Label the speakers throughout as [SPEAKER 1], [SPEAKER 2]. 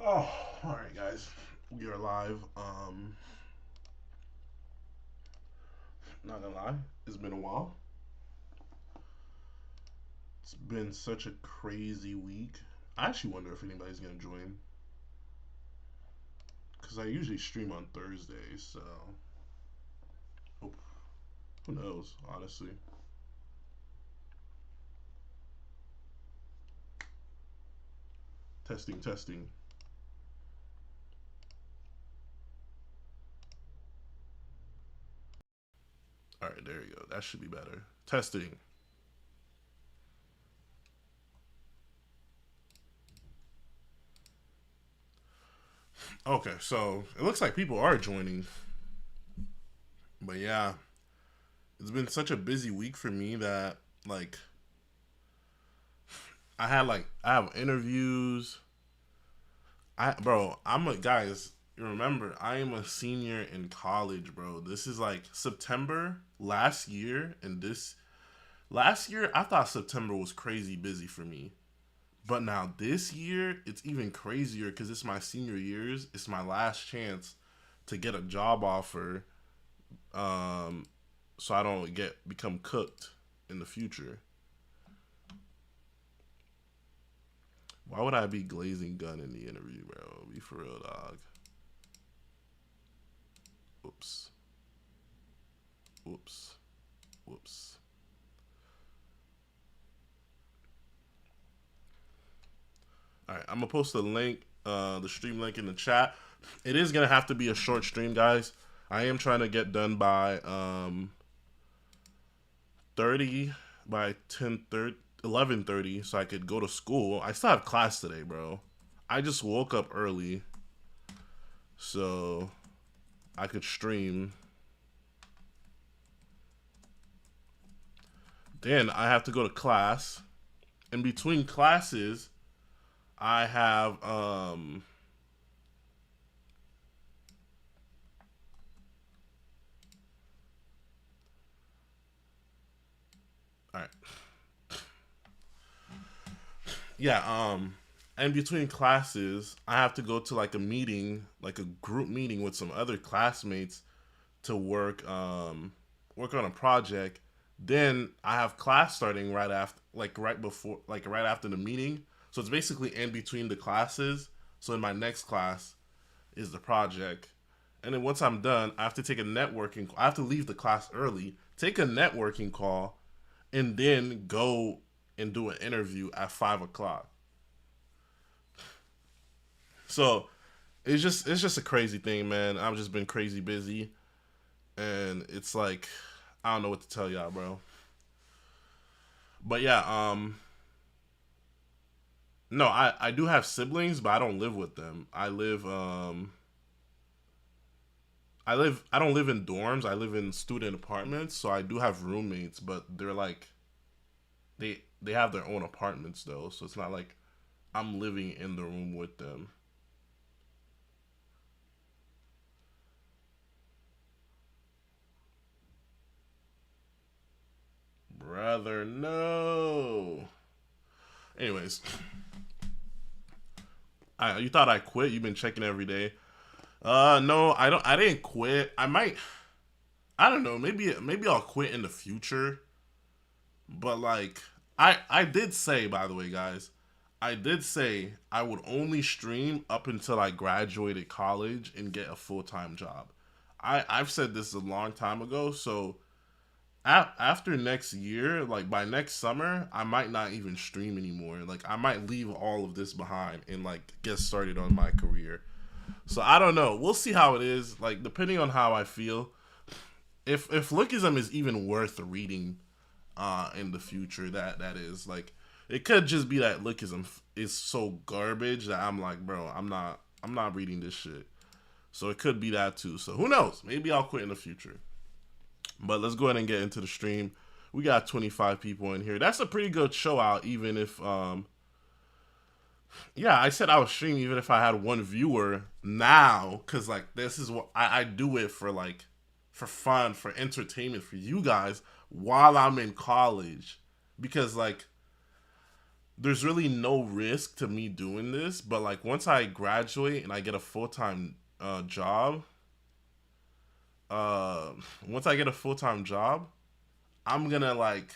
[SPEAKER 1] Oh, all right, guys. We are live. Not gonna lie, it's been a while. It's been such a crazy week. I actually wonder if anybody's gonna join because I usually stream on Thursdays. So, oh, who knows? Honestly. Testing, testing. All right, there you go. That should be better. Testing. Okay, so it looks like people are joining, but yeah, it's been such a busy week for me that like I have interviews. I'm a guys. Remember, I am a senior in college, bro. This is like September last year, and this last year I thought September was crazy busy for me, but now this year it's even crazier because it's my senior years. It's my last chance to get a job offer, um, so I don't get become cooked in the future. Why would I be glazing gun in the interview, bro? Be for real, dog. Oops. Whoops. Whoops. All right, I'm gonna post the link, the stream link in the chat. It is gonna have to be a short stream, guys. I am trying to get done by 30 by 10:30, 11:30, so I could go to school. I still have class today, bro. I just woke up early, so I could stream. Then I have to go to class. In between classes, I have all right. Yeah, in between classes, I have to go to like a meeting, like a group meeting with some other classmates to work on a project. Then I have class starting right after, like right before, like right after the meeting. So it's basically in between the classes. So in my next class is the project. And then once I'm done, I have to take a networking. I have to leave the class early, take a networking call, and then go and do an interview at 5 o'clock. So it's just a crazy thing, man. I've just been crazy busy, and it's like I don't know what to tell y'all, bro. But yeah, no, I do have siblings, but I don't live with them. I don't live in dorms. I live in student apartments, so I do have roommates, but they're like they have their own apartments though, so it's not like I'm living in the room with them. Brother, no. Anyways, you thought I quit? You've been checking every day. No, I don't. I didn't quit. I might. I don't know. Maybe I'll quit in the future. But like, I did say, by the way, guys, I did say I would only stream up until I graduated college and get a full time job. I've said this a long time ago. So after next year, like by next summer, I might not even stream anymore. Like I might leave all of this behind and like get started on my career. So I don't know. We'll see how it is. Like depending on how I feel. If Lookism is even worth reading in the future, that is like it could just be that Lookism is so garbage that I'm like, bro, I'm not reading this shit. So it could be that too. So who knows? Maybe I'll quit in the future. But let's go ahead and get into the stream. We got 25 people in here. That's a pretty good show out, even if yeah, I said I would stream even if I had one viewer now, cause like this is what I do it for, like for fun, for entertainment, for you guys while I'm in college, because like there's really no risk to me doing this, but like once I graduate and I get a full-time job, uh once I get a full-time job, I'm gonna like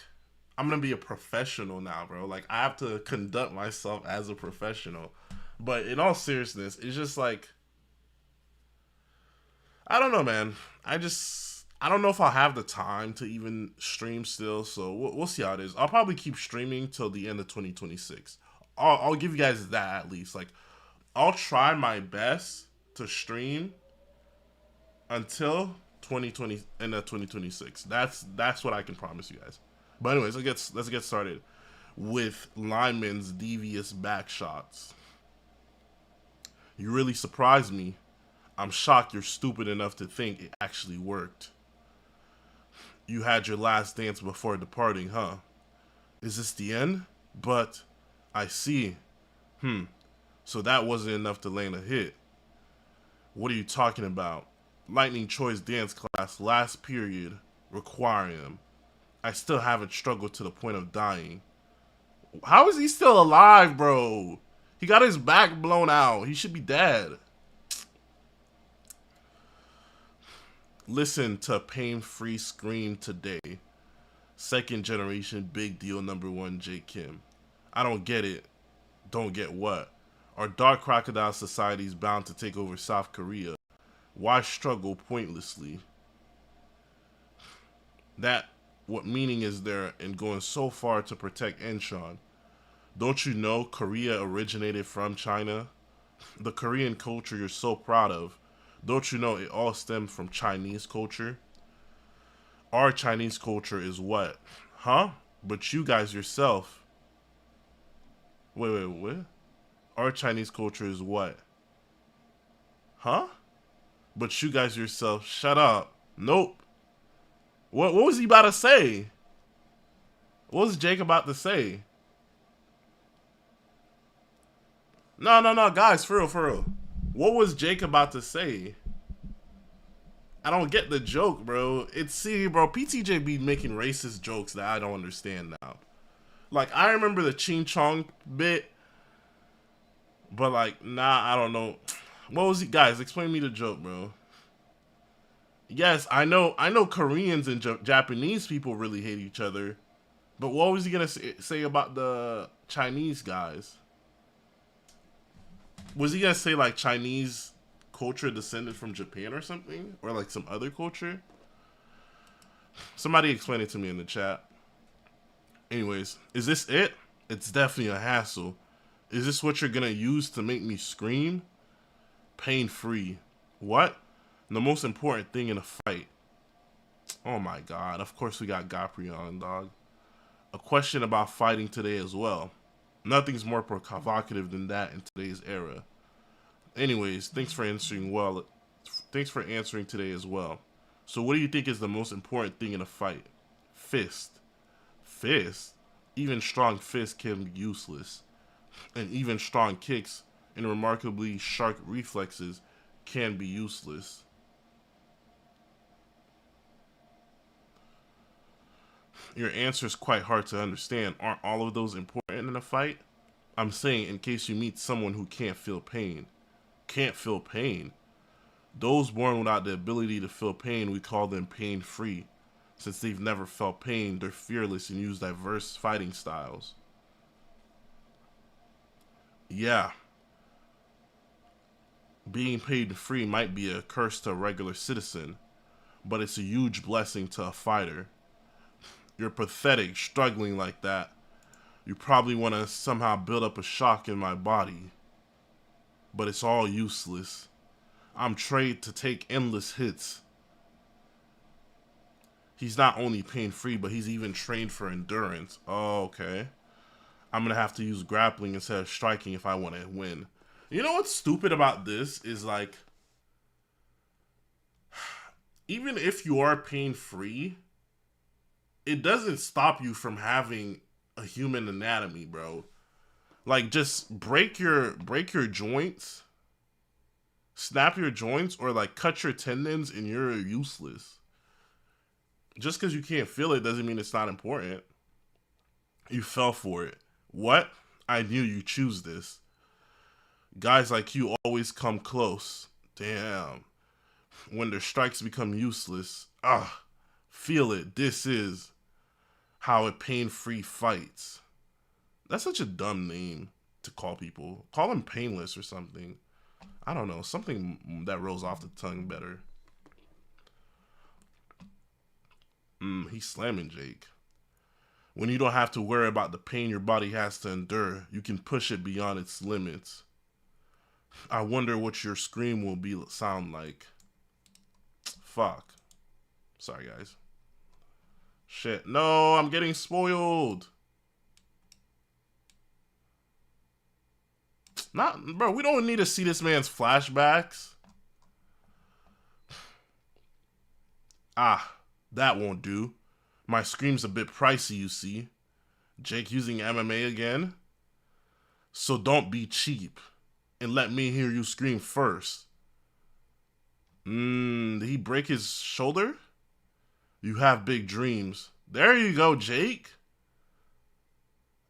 [SPEAKER 1] I'm gonna be a professional now, bro. Like I have to conduct myself as a professional. But in all seriousness, it's just like I don't know, man. I don't know if I'll have the time to even stream still. So we'll see how it is. I'll probably keep streaming till the end of 2026. I'll give you guys that at least. Like I'll try my best to stream until 2020 and 2026. That's what I can promise you guys. But anyways, let's get started with Lineman's devious back shots. You really surprised me. I'm shocked you're stupid enough to think it actually worked. You had your last dance before departing, huh? Is this the end? But I see. So that wasn't enough to land a hit. What are you talking about? Lightning Choi's dance class last period requiring him. I still haven't struggled to the point of dying. How is he still alive, bro? He got his back blown out. He should be dead. Listen to Pain-Free Scream today. Second generation big deal #1 J. Kim. I don't get it. Don't get what? Our dark crocodile society is bound to take over South Korea. Why struggle pointlessly? That what meaning is there in going so far to protect Incheon? Don't you know Korea originated from China? The Korean culture you're so proud of. Don't you know it all stemmed from Chinese culture? Our Chinese culture is what? Huh? But you guys yourself. Wait, what? Our Chinese culture is what? Huh? But you guys yourself. Shut up. Nope. What was he about to say? What was Jake about to say? No, guys, for real. What was Jake about to say? I don't get the joke, bro. Bro, PTJ be making racist jokes that I don't understand now. Like, I remember the Ching Chong bit, but like, nah, I don't know. What was he? Guys, explain me the joke, bro. Yes, I know Koreans and Japanese people really hate each other, but what was he gonna say about the Chinese guys? Was he gonna say like Chinese culture descended from Japan or something? Or like some other culture? Somebody explain it to me in the chat. Anyways, is this it? It's definitely a hassle. Is this what you're gonna use to make me scream? Pain-free. What? The most important thing in a fight. Oh my god, of course we got Gopri on, dog. A question about fighting today as well. Nothing's more provocative than that in today's era. Anyways, thanks for answering today as well. So what do you think is the most important thing in a fight? Fist. Fist? Even strong fists can be useless. And even strong kicks and remarkably sharp reflexes can be useless. Your answer is quite hard to understand. Aren't all of those important in a fight? I'm saying in case you meet someone who can't feel pain. Can't feel pain? Those born without the ability to feel pain, we call them pain-free. Since they've never felt pain, they're fearless and use diverse fighting styles. Yeah. Being pain-free might be a curse to a regular citizen, but it's a huge blessing to a fighter. You're pathetic, struggling like that. You probably want to somehow build up a shock in my body. But it's all useless. I'm trained to take endless hits. He's not only pain-free, but he's even trained for endurance. Oh, okay. I'm going to have to use grappling instead of striking if I want to win. You know what's stupid about this is like, even if you are pain-free, it doesn't stop you from having a human anatomy, bro. Like, just break your joints, snap your joints, or like cut your tendons and you're useless. Just because you can't feel it doesn't mean it's not important. You fell for it. What? I knew you choose this. Guys like you always come close. Damn. When their strikes become useless. Ah, feel it. This is how a pain-free fights. That's such a dumb name to call people. Call them painless or something. I don't know. Something that rolls off the tongue better. He's slamming Jake. When you don't have to worry about the pain your body has to endure, you can push it beyond its limits. I wonder what your scream will sound like. Fuck. Sorry, guys. Shit. No, I'm getting spoiled. Bro, we don't need to see this man's flashbacks. Ah, that won't do. My scream's a bit pricey, you see. Jake using MMA again? So don't be cheap. And let me hear you scream first. Did he break his shoulder? You have big dreams. There you go, Jake.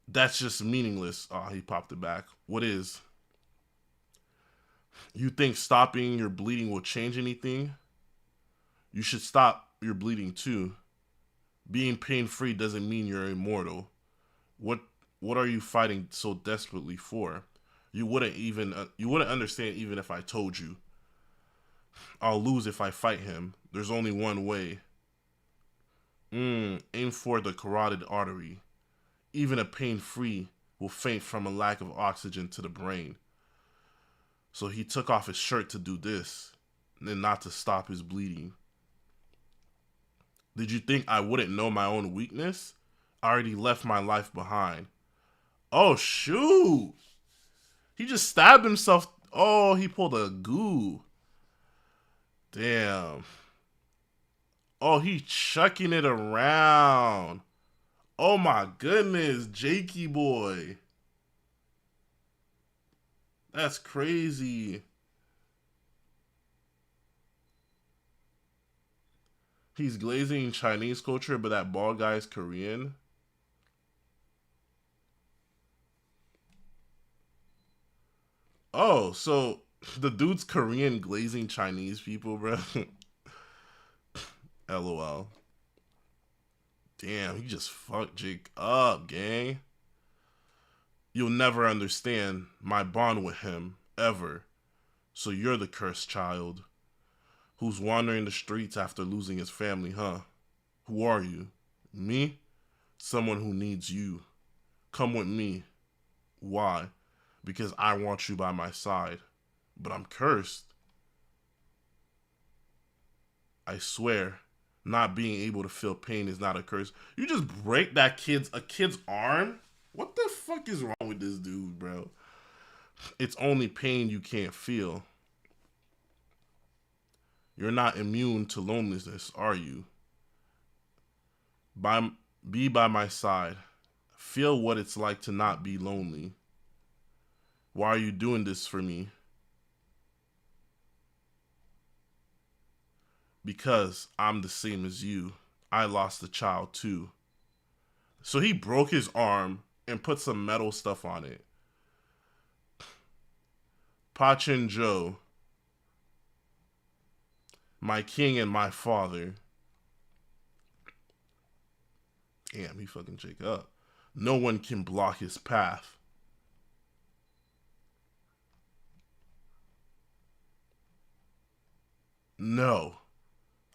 [SPEAKER 1] That's just meaningless. Oh, he popped it back. What is? You think stopping your bleeding will change anything? You should stop your bleeding too. Being pain-free doesn't mean you're immortal. What are you fighting so desperately for? You wouldn't understand even if I told you. I'll lose if I fight him. There's only one way. Aim for the carotid artery. Even a pain-free will faint from a lack of oxygen to the brain. So he took off his shirt to do this, and not to stop his bleeding. Did you think I wouldn't know my own weakness? I already left my life behind. Oh, shoot. He just stabbed himself. Oh, he pulled a goo. Damn. Oh, he chucking it around. Oh, my goodness. Jakey boy. That's crazy. He's glazing Chinese culture, but that bald guy is Korean. Oh, so the dude's Korean glazing Chinese people, bro. LOL. Damn, he just fucked Jake up, gang. You'll never understand my bond with him, ever. So you're the cursed child who's wandering the streets after losing his family, huh? Who are you? Me? Someone who needs you. Come with me. Why? Because I want you by my side. But I'm cursed. I swear, not being able to feel pain is not a curse. You just break a kid's arm? What the fuck is wrong with this dude, bro? It's only pain you can't feel. You're not immune to loneliness, are you? Be by my side. Feel what it's like to not be lonely. Why are you doing this for me? Because I'm the same as you. I lost a child too. So he broke his arm and put some metal stuff on it. Pachin Joe, my king and my father. Damn, he fucking Jake up. No one can block his path. No,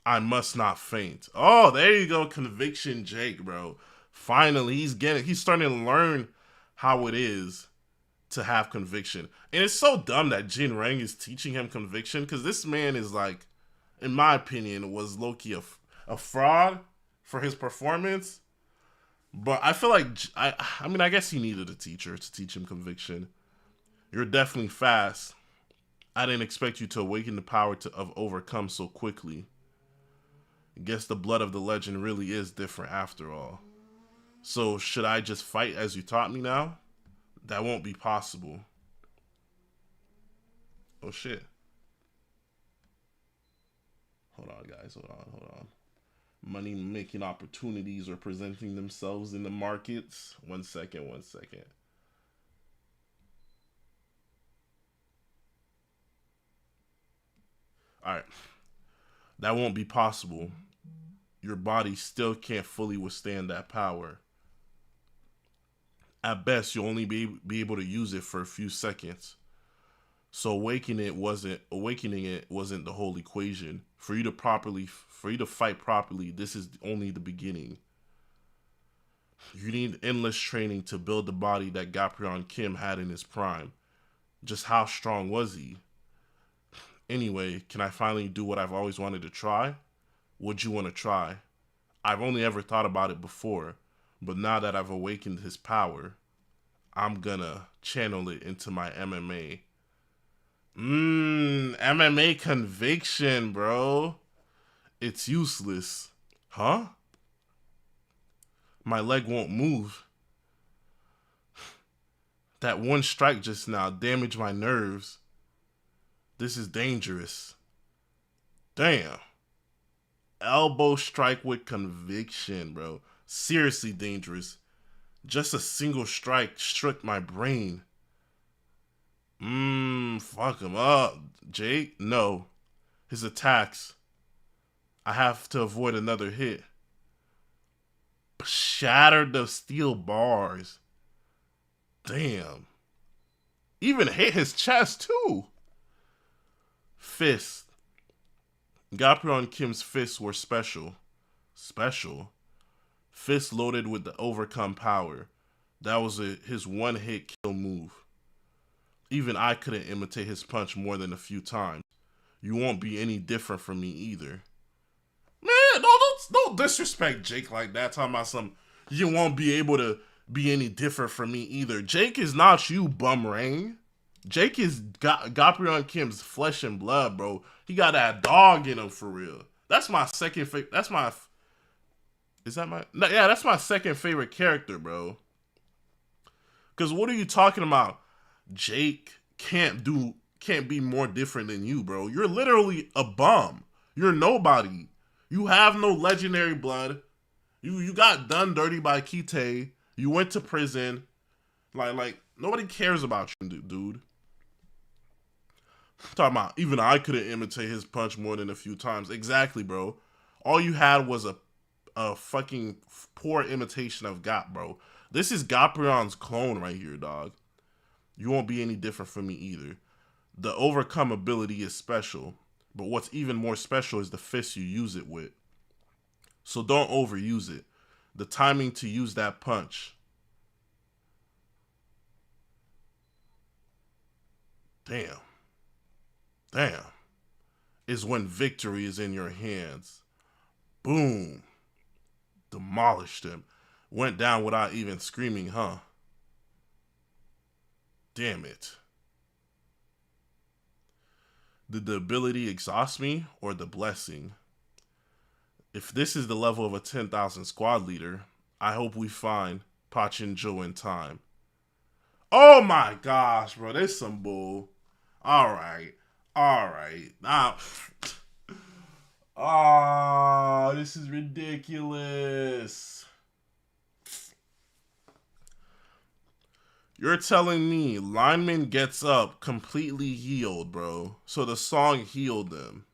[SPEAKER 1] I must not faint. Oh, there you go, conviction Jake, bro. Finally, he's starting to learn how it is to have conviction. And it's so dumb that Jin Rang is teaching him conviction, because this man is like, in my opinion, was low-key a fraud for his performance. But I feel like, I mean, I guess he needed a teacher to teach him conviction. You're definitely fast. I didn't expect you to awaken the power of overcome so quickly. I guess the blood of the legend really is different after all. So should I just fight as you taught me now? That won't be possible. Oh shit. Hold on, guys. Hold on. Money making opportunities are presenting themselves in the markets. One second. All right. That won't be possible. Your body still can't fully withstand that power. At best, you'll only be able to use it for a few seconds. So awakening it wasn't the whole equation. For you to fight properly, this is only the beginning. You need endless training to build the body that Gaprion Kim had in his prime. Just how strong was he? Anyway, can I finally do what I've always wanted to try? Would you want to try? I've only ever thought about it before, but now that I've awakened his power, I'm gonna channel it into my MMA. MMA conviction, bro. It's useless. Huh? My leg won't move. That one strike just now damaged my nerves. This is dangerous. Damn. Elbow strike with conviction, bro. Seriously dangerous. Just a single strike struck my brain. Fuck him up. Jake? No. His attacks. I have to avoid another hit. Shattered the steel bars. Damn. Even hit his chest too. Fist. Gaprion Kim's fists were special. Special? Fist loaded with the overcome power. That was his one-hit kill move. Even I couldn't imitate his punch more than a few times. You won't be any different from me either. Man, don't disrespect Jake like that. Talking about some, you won't be able to be any different from me either. Jake is not you, bum rain. Jake is Gaprion Kim's flesh and blood, bro. He got that dog in him for real. That's my second favorite. That's my second favorite character, bro. Because what are you talking about? Jake can't be more different than you, bro. You're literally a bum. You're nobody. You have no legendary blood. You got done dirty by Kite. You went to prison. Like nobody cares about you, dude. Talking about even I couldn't imitate his punch more than a few times. Exactly, bro. All you had was a fucking poor imitation of Gap, bro. This is Gaprion's clone right here, dog. You won't be any different from me either. The overcome ability is special, but what's even more special is the fist you use it with. So don't overuse it. The timing to use that punch. Damn. Is when victory is in your hands. Boom. Demolished him. Went down without even screaming, huh? Damn it. Did the ability exhaust me or the blessing? If this is the level of a 10,000 squad leader, I hope we find Pachin Joe in time. Oh my gosh, bro. There's some bull. Alright. Now. Oh, this is ridiculous. You're telling me Lineman gets up completely healed, bro. So the song healed them.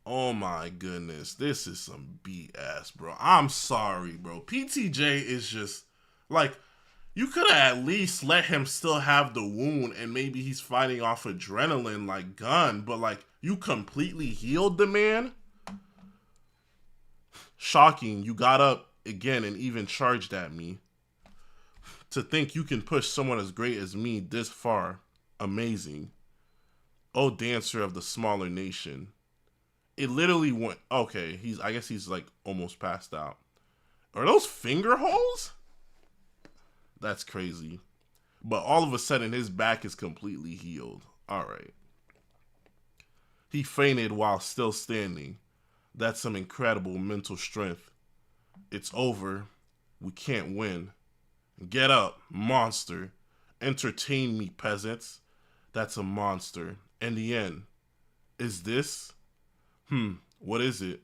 [SPEAKER 1] Oh my goodness. This is some BS, bro. I'm sorry, bro. PTJ is just like, you could have at least let him still have the wound and maybe he's fighting off adrenaline like gun, but like you completely healed the man? Shocking. You got up again and even charged at me. To think you can push someone as great as me this far. Amazing. Oh, dancer of the smaller nation. It literally went, okay, I guess he's like almost passed out. Are those finger holes? That's crazy. But all of a sudden his back is completely healed. All right. He fainted while still standing. That's some incredible mental strength. It's over. We can't win. Get up, monster. Entertain me, peasants. That's a monster. In the end, is this? What is it?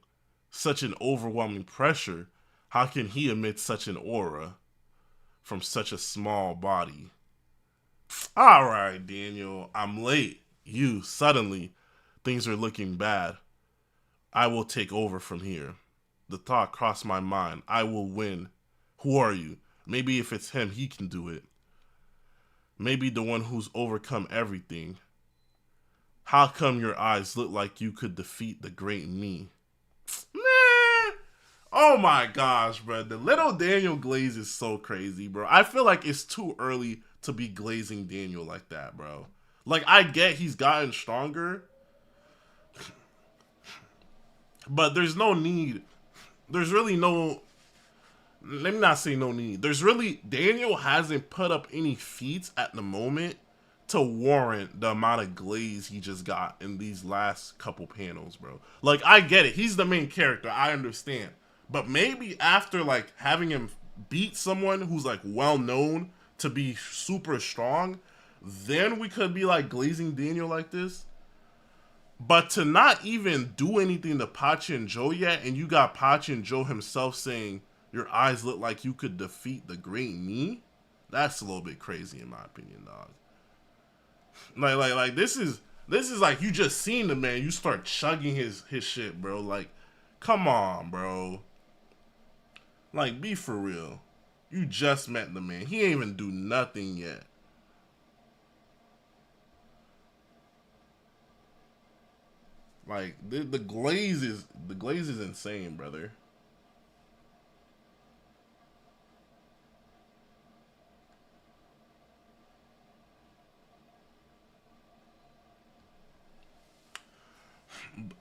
[SPEAKER 1] Such an overwhelming pressure. How can he emit such an aura from such a small body? All right, Daniel, I'm late. you, suddenly, things are looking bad. I will take over from here. The thought crossed my mind. I will win. Who are you? Maybe if it's him, he can do it. Maybe the one who's overcome everything. How come your eyes look like you could defeat the great me? Man, oh my gosh, bro. The little Daniel glaze is so crazy, bro. I feel like it's too early to be glazing Daniel like that, bro. Like, I get he's gotten stronger, but there's no need. There's really no. Let me not say no need. There's really. Daniel hasn't put up any feats at the moment to warrant the amount of glaze he just got in these last couple panels, bro. Like, I get it. He's the main character. I understand. But maybe after, like, having him beat someone who's, like, well known to be super strong, then we could be, like, glazing Daniel like this. But to not even do anything to Pachi and Joe yet, and you got Pachi and Joe himself saying, your eyes look like you could defeat the great me, that's a little bit crazy in my opinion, dog. Like this is like you just seen the man, you start chugging his shit, bro. Like, come on, bro. Like, be for real. You just met the man. He ain't even do nothing yet. Like, the glaze is insane, brother.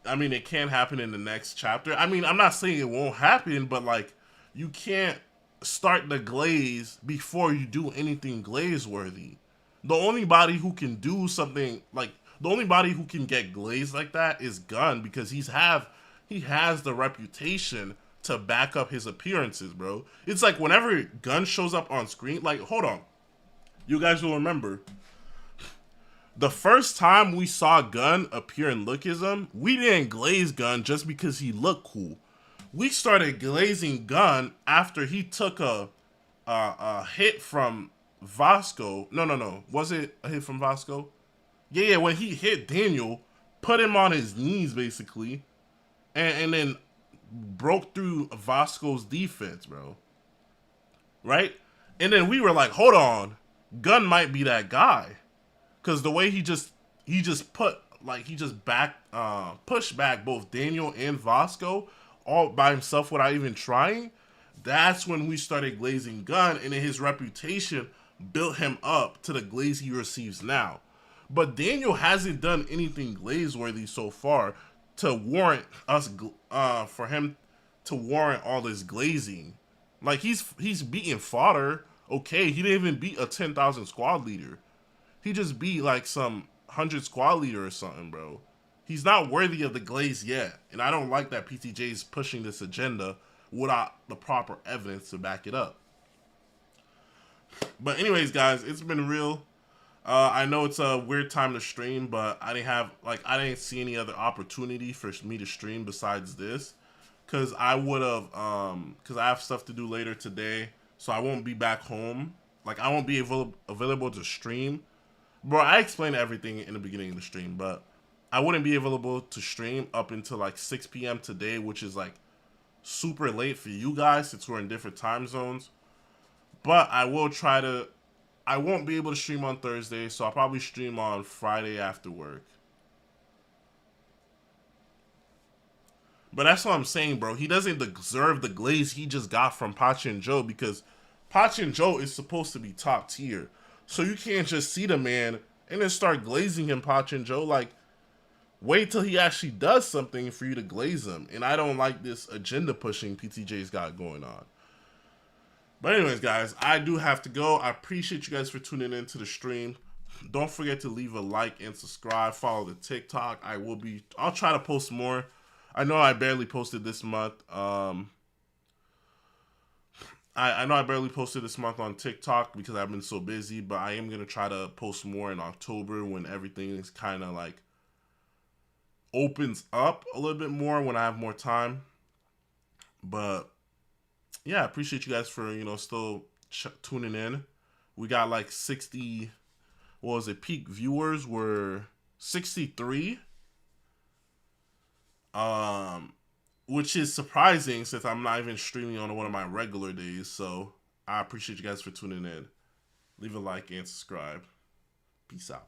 [SPEAKER 1] I mean, it can happen in the next chapter. I mean, I'm not saying it won't happen, but like, you can't start the glaze before you do anything glaze worthy. The only body who can do something like the only body who can get glazed like that is Gun, because he has the reputation to back up his appearances, bro. It's like whenever Gun shows up on screen, like, hold on, you guys will remember the first time we saw Gun appear in Lookism, we didn't glaze Gun just because he looked cool. We started glazing Gun after he took a hit from Vasco. No. Was it a hit from Vasco? Yeah, when he hit Daniel, put him on his knees basically, and then broke through Vasco's defense, bro. Right? And then we were like, hold on, Gun might be that guy. Cause the way he just pushed back both Daniel and Vasco all by himself without even trying. That's when we started glazing Gun, and then his reputation built him up to the glaze he receives now. But Daniel hasn't done anything glaze worthy so far to warrant for him to warrant all this glazing. Like, he's beating fodder. Okay, he didn't even beat a 10,000 squad leader. He just beat like some 100 squad leader or something, bro. He's not worthy of the glaze yet. And I don't like that PTJ is pushing this agenda without the proper evidence to back it up. But anyways, guys, it's been real. I know it's a weird time to stream, but I didn't see any other opportunity for me to stream besides this. Cause I have stuff to do later today. So I won't be back home. Like, I won't be available to stream. Bro, I explained everything in the beginning of the stream, but I wouldn't be available to stream up until like 6 p.m. today, which is like super late for you guys since we're in different time zones. But I won't be able to stream on Thursday, so I'll probably stream on Friday after work. But that's what I'm saying, bro. He doesn't deserve the glaze he just got from Pachi and Joe, because Pachi and Joe is supposed to be top tier. So you can't just see the man and then start glazing him, Pachi and Joe. Like, wait till he actually does something for you to glaze him. And I don't like this agenda pushing PTJ's got going on. But anyways, guys, I do have to go. I appreciate you guys for tuning in to the stream. Don't forget to leave a like and subscribe. Follow the TikTok. I'll try to post more. I know I barely posted this month. I know I barely posted this month on TikTok because I've been so busy, but I am going to try to post more in October when everything is kind of like opens up a little bit more, when I have more time. But yeah, I appreciate you guys for, still tuning in. We got like 60, peak viewers were 63. Um, which is surprising since I'm not even streaming on one of my regular days. So I appreciate you guys for tuning in. Leave a like and subscribe. Peace out.